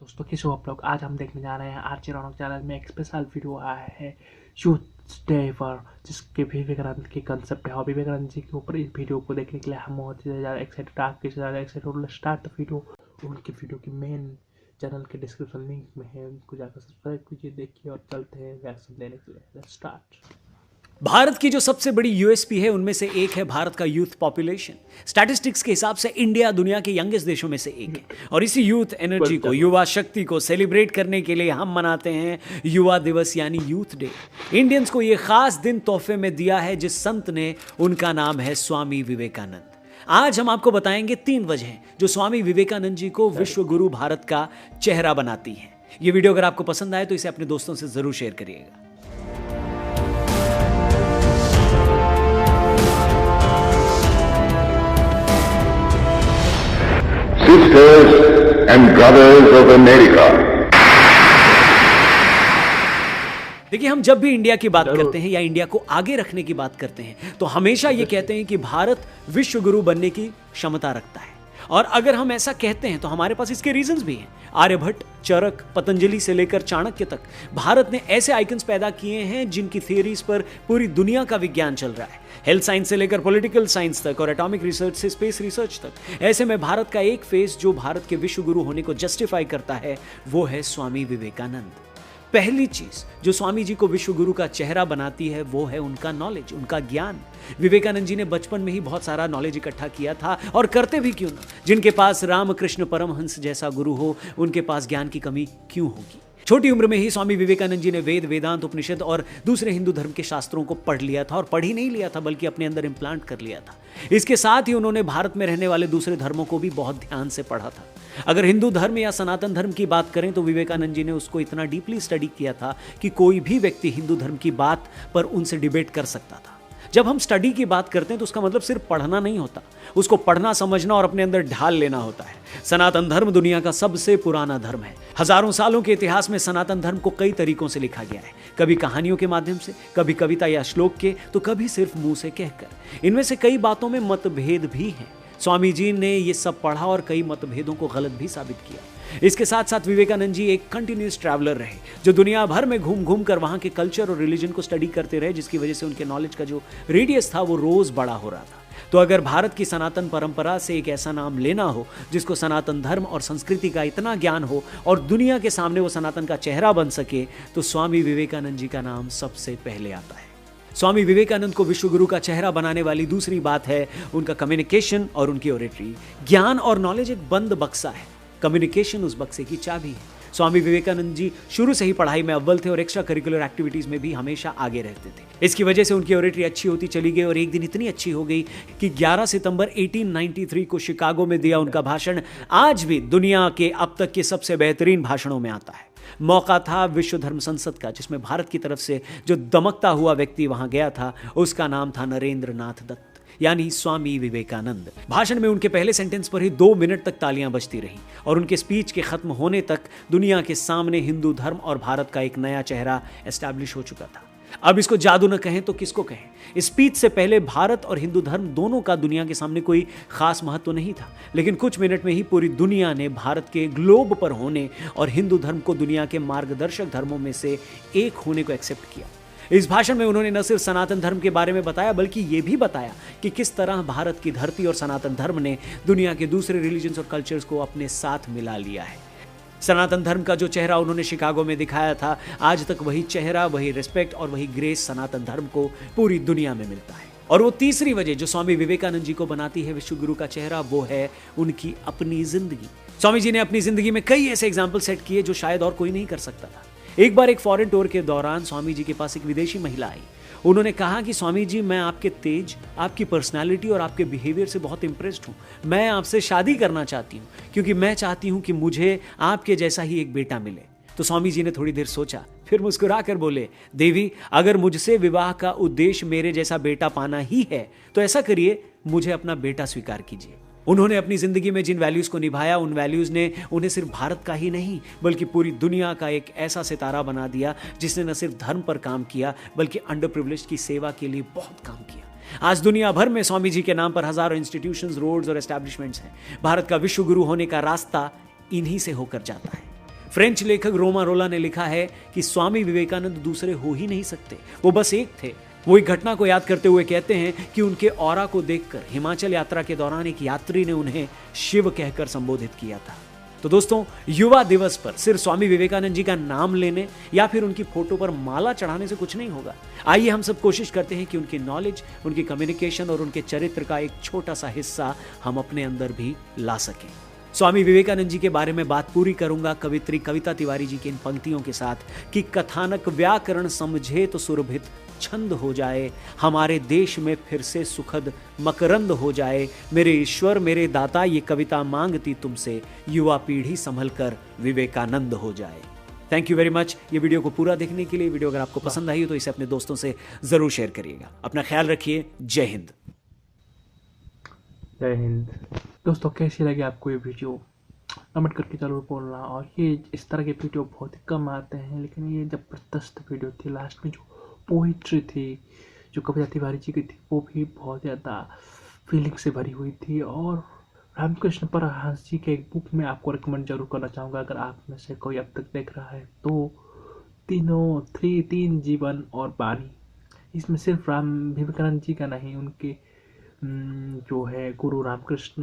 दोस्तों कैसे हो आप लोग। आज हम देखने जा रहे हैं आरजे रौनक चैनल में एक स्पेशल वीडियो आया है यूथ डे पर, जिसके विवेकानंद के कंसेप्ट है और विवेकानंद जी के ऊपर इस वीडियो को देखने के लिए हम बहुत ही ज़्यादा एक्साइटेड, आपके ज़्यादा एक्साइटेड। Start the video. उनके वीडियो की मेन चैनल के डिस्क्रिप्शन लिंक में है, उनको जाकर सब्सक्राइब कीजिए, देखिए और चलते हैं रिएक्शन देने के लिए। Let's start. भारत की जो सबसे बड़ी यूएसपी है उनमें से एक है भारत का यूथ पॉपुलेशन। स्टैटिस्टिक्स के हिसाब से इंडिया दुनिया के यंगेस्ट देशों में से एक है और इसी यूथ एनर्जी को, युवा शक्ति को सेलिब्रेट करने के लिए हम मनाते हैं युवा दिवस यानी यूथ डे। इंडियंस को ये खास दिन तोहफे में दिया है जिस संत ने, उनका नाम है स्वामी विवेकानंद। आज हम आपको बताएंगे 3 वजह जो स्वामी विवेकानंद जी को विश्व गुरु भारत का चेहरा बनाती हैं। ये वीडियो अगर आपको पसंद आए तो इसे अपने दोस्तों से जरूर शेयर करिएगा। Sisters and brothers of America. देखिए, हम जब भी इंडिया की बात करते हैं या इंडिया को आगे रखने की बात करते हैं तो हमेशा ये कहते हैं कि भारत विश्व गुरु बनने की क्षमता रखता है। और अगर हम ऐसा कहते हैं तो हमारे पास इसके रीजंस भी हैं। आर्यभट्ट, चरक, पतंजलि से लेकर चाणक्य तक भारत ने ऐसे आइकन्स पैदा किए हैं जिनकी थियरीज पर पूरी दुनिया का विज्ञान चल रहा है। हेल्थ साइंस से लेकर पॉलिटिकल साइंस तक और एटॉमिक रिसर्च से स्पेस रिसर्च तक। ऐसे में भारत का एक फेस जो भारत के विश्व गुरु होने को जस्टिफाई करता है वो है स्वामी विवेकानंद। पहली चीज जो स्वामी जी को विश्व गुरु का चेहरा बनाती है वो है उनका नॉलेज, उनका ज्ञान। विवेकानंद जी ने बचपन में ही बहुत सारा नॉलेज इकट्ठा किया था और करते भी क्यों ना। जिनके पास रामकृष्ण परमहंस जैसा गुरु हो, उनके पास ज्ञान की कमी क्यों होगी। छोटी उम्र में ही स्वामी विवेकानंद जी ने वेद, वेदांत, उपनिषद और दूसरे हिंदू धर्म के शास्त्रों को पढ़ लिया था और पढ़ ही नहीं लिया था बल्कि अपने अंदर इम्प्लांट कर लिया था। इसके साथ ही उन्होंने भारत में रहने वाले दूसरे धर्मों को भी बहुत ध्यान से पढ़ा था। अगर हिंदू धर्म या सनातन धर्म की बात करें तो विवेकानंद जी ने उसको इतना डीपली स्टडी किया था कि कोई भी व्यक्ति हिंदू धर्म की बात पर उनसे डिबेट कर सकता था। जब हम स्टडी की बात करते हैं तो उसका मतलब सिर्फ पढ़ना नहीं होता, उसको पढ़ना, समझना और अपने अंदर ढाल लेना होता है। सनातन धर्म दुनिया का सबसे पुराना धर्म है। हजारों सालों के इतिहास में सनातन धर्म को कई तरीकों से लिखा गया है, कभी कहानियों के माध्यम से, कभी कविता या श्लोक के, तो कभी सिर्फ मुंह से कहकर। इनमें से कई बातों में मतभेद भी हैं। स्वामी जी ने ये सब पढ़ा और कई मतभेदों को गलत भी साबित किया। इसके साथ साथ विवेकानंद जी एक कंटिन्यूस ट्रैवलर रहे जो दुनिया भर में घूम घूम कर वहां के कल्चर और रिलीजन को स्टडी करते रहे, जिसकी वजह से उनके नॉलेज का जो रेडियस था वो रोज बड़ा हो रहा था। तो अगर भारत की सनातन परंपरा से एक ऐसा नाम लेना हो जिसको सनातन धर्म और संस्कृति का इतना ज्ञान हो और दुनिया के सामने वो सनातन का चेहरा बन सके, तो स्वामी विवेकानंद जी का नाम सबसे पहले आता है। स्वामी विवेकानंद को विश्व गुरु का चेहरा बनाने वाली दूसरी बात है उनका कम्युनिकेशन और उनकी ओरेटरी। ज्ञान और नॉलेज एक बंद बक्सा है, कम्युनिकेशन उस बक्से की चाबी है। स्वामी विवेकानंद जी शुरू से ही पढ़ाई में अव्वल थे और एक्स्ट्रा करिकुलर एक्टिविटीज में भी हमेशा आगे रहते थे। इसकी वजह से उनकी ओरेटरी अच्छी होती चली गई और एक दिन इतनी अच्छी हो गई कि 11 सितंबर 1893 को शिकागो में दिया उनका भाषण आज भी दुनिया के अब तक के सबसे बेहतरीन भाषणों में आता है। मौका था विश्व धर्म संसद का, जिसमें भारत की तरफ से जो दमकता हुआ व्यक्ति वहां गया था उसका नाम था नरेंद्र नाथ दत्त यानी स्वामी विवेकानंद। भाषण में उनके पहले सेंटेंस पर ही 2 मिनट तक तालियां बजती रहीं और उनके स्पीच के खत्म होने तक दुनिया के सामने हिंदू धर्म और भारत का एक नया चेहरा एस्टैब्लिश हो चुका था। अब इसको जादू न कहें तो किसको कहें। स्पीच से पहले भारत और हिंदू धर्म दोनों का दुनिया के सामने कोई खास महत्व नहीं था, लेकिन कुछ मिनट में ही पूरी दुनिया ने भारत के ग्लोब पर होने और हिंदू धर्म को दुनिया के मार्गदर्शक धर्मों में से एक होने को एक्सेप्ट किया। इस भाषण में उन्होंने न सिर्फ सनातन धर्म के बारे में बताया बल्कि ये भी बताया कि किस तरह भारत की धरती और सनातन धर्म ने दुनिया के दूसरे रिलीजन्स और कल्चर्स को अपने साथ मिला लिया है। सनातन धर्म का जो चेहरा उन्होंने शिकागो में दिखाया था, आज तक वही चेहरा, वही रिस्पेक्ट और वही ग्रेस सनातन धर्म को पूरी दुनिया में मिलता है। और वो तीसरी वजह जो स्वामी विवेकानंद जी को बनाती है विश्व गुरु का चेहरा, वो है उनकी अपनी जिंदगी। स्वामी जी ने अपनी जिंदगी में कई ऐसे एग्जाम्पल सेट किए जो शायद और कोई नहीं कर सकता था। एक बार एक फॉरेन टूर के दौरान स्वामी जी के पास एक विदेशी महिला आई। उन्होंने कहा कि स्वामी जी, मैं आपके तेज, आपकी पर्सनालिटी और आपके बिहेवियर से बहुत इंप्रेस्ड हूँ। मैं आपसे शादी करना चाहती हूँ क्योंकि मैं चाहती हूँ कि मुझे आपके जैसा ही एक बेटा मिले। तो स्वामी जी ने थोड़ी देर सोचा, फिर मुस्कुरा कर बोले, देवी, अगर मुझसे विवाह का उद्देश्य मेरे जैसा बेटा पाना ही है तो ऐसा करिए, मुझे अपना बेटा स्वीकार कीजिए। उन्होंने अपनी जिंदगी में जिन वैल्यूज को निभाया, उन वैल्यूज ने उन्हें सिर्फ भारत का ही नहीं बल्कि पूरी दुनिया का एक ऐसा सितारा बना दिया जिसने न सिर्फ धर्म पर काम किया बल्कि अंडर प्रिविलेज्ड की सेवा के लिए बहुत काम किया। आज दुनिया भर में स्वामी जी के नाम पर हजारों इंस्टीट्यूशंस, रोड्स और एस्टैब्लिशमेंट्स हैं। भारत का विश्व गुरु होने का रास्ता इन्हीं से होकर जाता है। फ्रेंच लेखक रोमा रोला ने लिखा है कि स्वामी विवेकानंद दूसरे हो ही नहीं सकते, वो बस एक थे। वो एक घटना को याद करते हुए कहते हैं कि उनके ऑरा को देखकर हिमाचल यात्रा के दौरान एक यात्री ने उन्हें शिव कहकर संबोधित किया था। तो दोस्तों, युवा दिवस पर सिर्फ स्वामी विवेकानंद जी का नाम लेने या फिर उनकी फोटो पर माला चढ़ाने से कुछ नहीं होगा। आइए हम सब कोशिश करते हैं कि उनकी नॉलेज, उनकी कम्युनिकेशन और उनके चरित्र का एक छोटा सा हिस्सा हम अपने अंदर भी ला सकें। स्वामी विवेकानंद जी के बारे में बात पूरी करूंगा कवित्री कविता तिवारी जी की इन पंक्तियों के साथ कि कथानक व्याकरण समझे तो सुरभित छंद हो जाए, हमारे देश में फिर से सुखद मकरंद हो जाए, मेरे ईश्वर मेरे दाता ये कविता मांगती तुमसे, युवा पीढ़ी संभल कर विवेकानंद हो जाए। थैंक यू वेरी मच ये वीडियो को पूरा देखने के लिए। वीडियो अगर आपको पसंद आई हो तो इसे अपने दोस्तों से जरूर शेयर करिएगा। अपना ख्याल रखिए। जय हिंद। जय हिंद। दोस्तों, कैसी लगी आपको ये वीडियो कमेंट करके जरूर बोलना। और ये इस तरह के वीडियो बहुत ही कम आते हैं, लेकिन ये जबरदस्त वीडियो थी। लास्ट में जो पोइट्री थी, जो कविता तिवारी जी की थी, वो भी बहुत ज़्यादा फीलिंग से भरी हुई थी। और रामकृष्ण परमहंस जी के एक बुक में आपको रिकमेंड जरूर करना चाहूँगा, अगर आप में से कोई अब तक देख रहा है तो, तीन जीवन और वाणी। इसमें सिर्फ राम विवेकानंद जी का नहीं, उनके जो है गुरु रामकृष्ण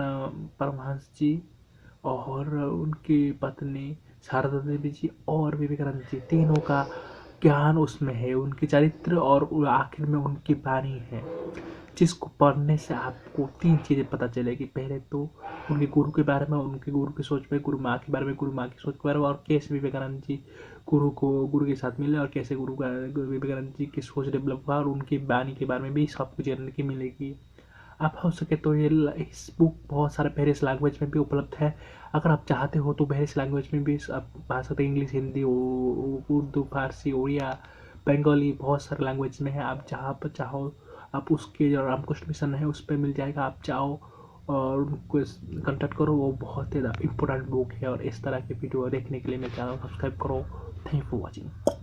परमहंस जी और उनकी पत्नी शारदा देवी जी और विवेकानंद जी, तीनों का ज्ञान उसमें है, उनके चरित्र और आखिर में उनकी वाणी है, जिसको पढ़ने से आपको तीन चीज़ें पता चलेगी। पहले तो उनके गुरु के बारे में, उनके गुरु की सोच में, गुरु माँ के बारे में, गुरु माँ की सोच के बारे में, और कैसे विवेकानंद जी गुरु के साथ मिले और कैसे विवेकानंद जी की सोच डेवलप हुआ, और उनकी वाणी के बारे में भी सब कुछ जानने की मिलेगी। आप हो सके तो ये इस बुक बहुत सारे वेरियस लैंग्वेज में भी उपलब्ध है। अगर आप चाहते हो तो वेरियस लैंग्वेज में भी आप पढ़ सकते हैं। इंग्लिश, हिंदी, उर्दू, फारसी, उड़िया, बंगाली, बहुत सारे लैंग्वेज में है। आप जहाँ पर चाहो आप उसके जो रामकृष्ण मिशन है उस पर मिल जाएगा। आप चाहो और उनको कंटेक्ट करो, वो बहुत ही इम्पोर्टेंट बुक है। और इस तरह के वीडियो देखने के लिए मेरे चैनल सब्सक्राइब करो। Thank you for watching.